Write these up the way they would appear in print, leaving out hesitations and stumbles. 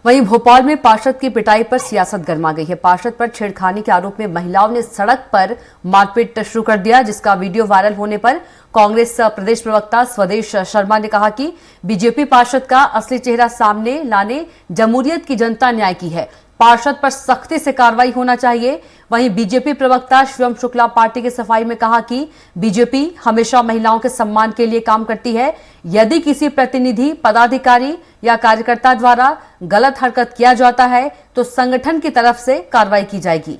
वहीं भोपाल में पार्षद की पिटाई पर सियासत गर्मा गई है। पार्षद पर छेड़खानी के आरोप में महिलाओं ने सड़क पर मारपीट शुरू कर दिया, जिसका वीडियो वायरल होने पर कांग्रेस प्रदेश प्रवक्ता स्वदेश शर्मा ने कहा कि बीजेपी पार्षद का असली चेहरा सामने लाने जमहूरियत की जनता न्याय की है। पार्षद पर सख्ती से कार्रवाई होना चाहिए। वहीं बीजेपी प्रवक्ता शिवम शुक्ला पार्टी की सफाई में कहा कि बीजेपी हमेशा महिलाओं के सम्मान के लिए काम करती है। यदि किसी प्रतिनिधि, पदाधिकारी या कार्यकर्ता द्वारा गलत हरकत किया जाता है तो संगठन की तरफ से कार्रवाई की जाएगी।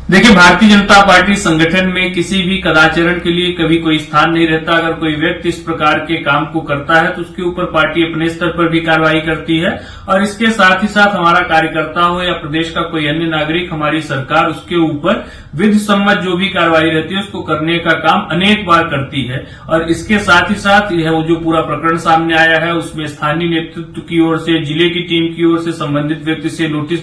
देखिए, भारतीय जनता पार्टी संगठन में किसी भी कदाचरण के लिए कभी कोई स्थान नहीं रहता। अगर कोई व्यक्ति इस प्रकार के काम को करता है तो उसके ऊपर पार्टी अपने स्तर पर भी कार्रवाई करती है और इसके साथ ही साथ हमारा कार्यकर्ता हो या प्रदेश का कोई अन्य नागरिक, हमारी सरकार उसके ऊपर विधि सम्मत जो भी कार्रवाई रहती है उसको करने का काम अनेक बार करती है। और इसके साथ ही साथ यह वो जो पूरा प्रकरण सामने आया है उसमें स्थानीय नेतृत्व की ओर से, जिले की टीम की ओर से संबंधित व्यक्ति से नोटिस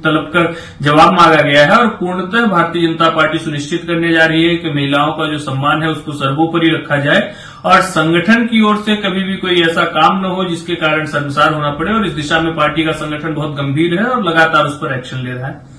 तलब कर जवाब मांगा गया है और पूर्णतः भारतीय जनता पार्टी सुनिश्चित करने जा रही है कि महिलाओं का जो सम्मान है उसको सर्वोपरि रखा जाए और संगठन की ओर से कभी भी कोई ऐसा काम न हो जिसके कारण शर्मसार होना पड़े। और इस दिशा में पार्टी का संगठन बहुत गंभीर है और लगातार उस पर एक्शन ले रहा है।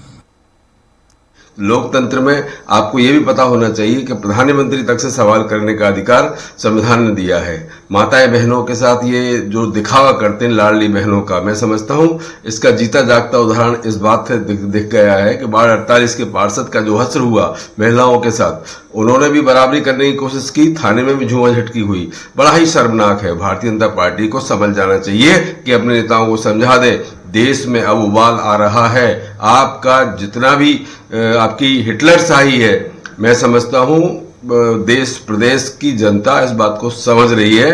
लोकतंत्र में आपको ये भी पता होना चाहिए कि प्रधानमंत्री तक से सवाल करने का अधिकार संविधान ने दिया है। माताएं बहनों के साथ ये जो दिखावा करते हैं लाडली बहनों का, मैं समझता हूं इसका जीता जागता उदाहरण इस बात से दिख गया है कि बाढ़ 48 के पार्षद का जो हश्र हुआ महिलाओं के साथ, उन्होंने भी बराबरी करने की कोशिश की, थाने में भी झूमा झटकी हुई। बड़ा ही शर्मनाक है। भारतीय जनता पार्टी को समझ जाना चाहिए कि अपने नेताओं को समझा दे, देश में अब उबाल आ रहा है। आपका जितना भी आपकी हिटलरशाही है, मैं समझता हूं देश प्रदेश की जनता इस बात को समझ रही है।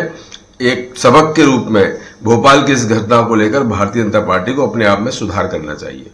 एक सबक के रूप में भोपाल की इस घटना को लेकर भारतीय जनता पार्टी को अपने आप में सुधार करना चाहिए।